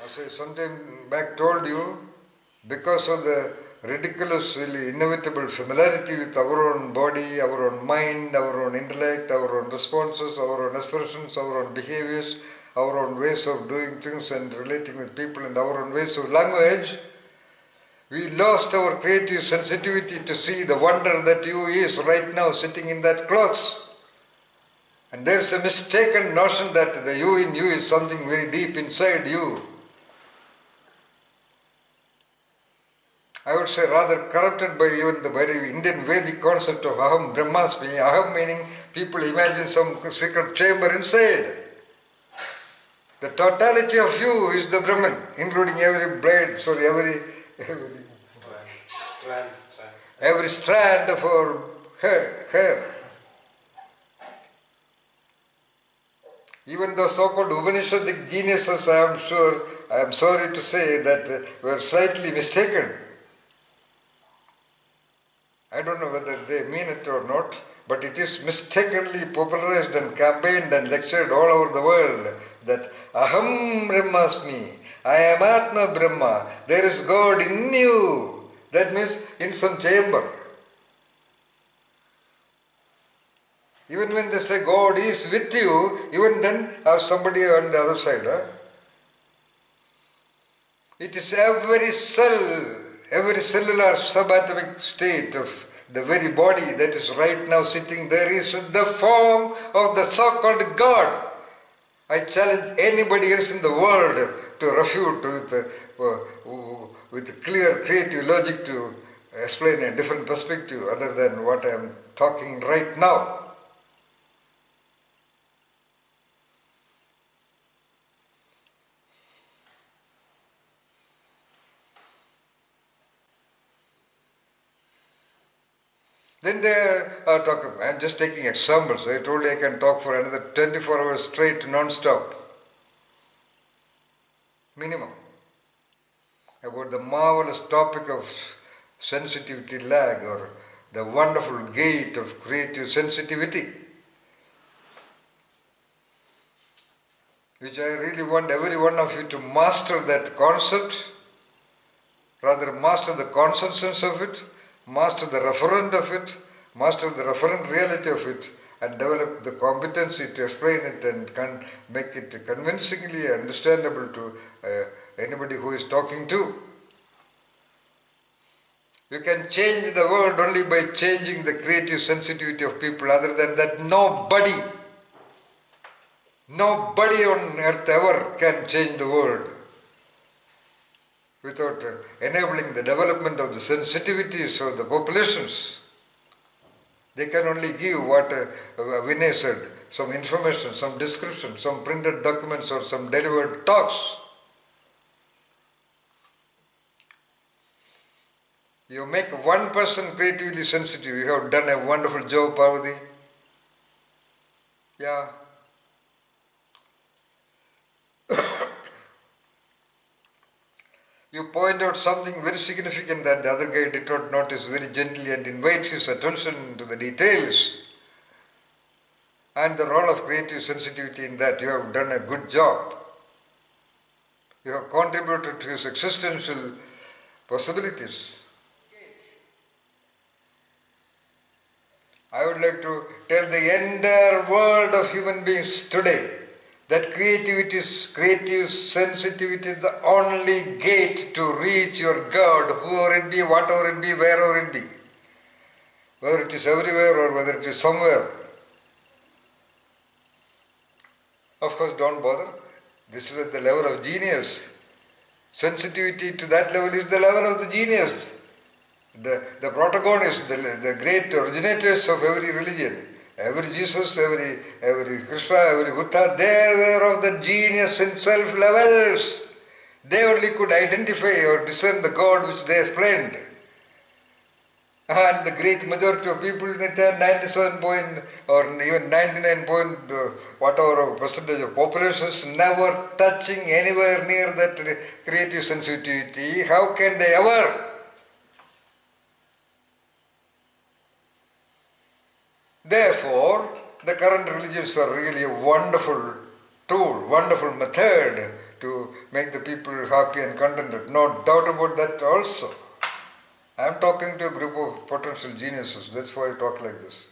As I sometime back told you, because of the ridiculously inevitable familiarity with our own body, our own mind, our own intellect, our own responses, our own assertions, our own behaviors, our own ways of doing things and relating with people, and our own ways of language, we lost our creative sensitivity to see the wonder that you is right now sitting in that clothes. And there's a mistaken notion that the you in you is something very deep inside you. I would say rather corrupted by even the very Indian Vedic concept of Aham Brahmasmi. Aham meaning people imagine some secret chamber inside. The totality of you is the Brahman, including every blade, every strand of our hair. Even the so-called Upanishadic geniuses, I am sorry to say that were slightly mistaken. I don't know whether they mean it or not, but it is mistakenly popularized and campaigned and lectured all over the world that Aham Brahmasmi, I am Atma Brahma, there is God in you. That means in some chamber. Even when they say God is with you, even then have somebody on the other side. It is every cell, every cellular subatomic state of the very body that is right now sitting there is the form of the so-called God. I challenge anybody else in the world to refute with clear creative logic to explain a different perspective other than what I am talking right now. Then they are talking, I am just taking examples. I told you I can talk for another 24 hours straight, non-stop. Minimum. About the marvelous topic of sensitivity lag or the wonderful gate of creative sensitivity, which I really want every one of you to master that concept, rather master the consensus of it, master the referent of it, master the referent reality of it, and develop the competency to explain it and make it convincingly understandable to anybody who is talking to. You can change the world only by changing the creative sensitivity of people. Other than that, nobody on earth ever can change the world without enabling the development of the sensitivities of the populations. They can only give what Vinay said, some information, some description, some printed documents or some delivered talks. You make one person creatively sensitive, you have done a wonderful job, Parvati. Yeah. You point out something very significant that the other guy did not notice very gently and invite his attention to the details and the role of creative sensitivity in that. You have done a good job. You have contributed to his existential possibilities. I would like to tell the entire world of human beings today that creative sensitivity is the only gate to reach your God, whoever it be, whatever it be, wherever it be. Whether it is everywhere or whether it is somewhere. Of course, don't bother. This is at the level of genius. Sensitivity to that level is the level of the genius. The protagonists, the great originators of every religion. Every Jesus, every Krishna, every Buddha, they were of the genius in self levels. They only could identify or discern the God which they explained. And the great majority of people, 97 point or even 99 point whatever percentage of populations never touching anywhere near that creative sensitivity. How can they ever? Therefore, the current religions are really a wonderful tool, wonderful method to to make the people happy and contented. No doubt about that also. I am talking to a group of potential geniuses. That's why I talk like this.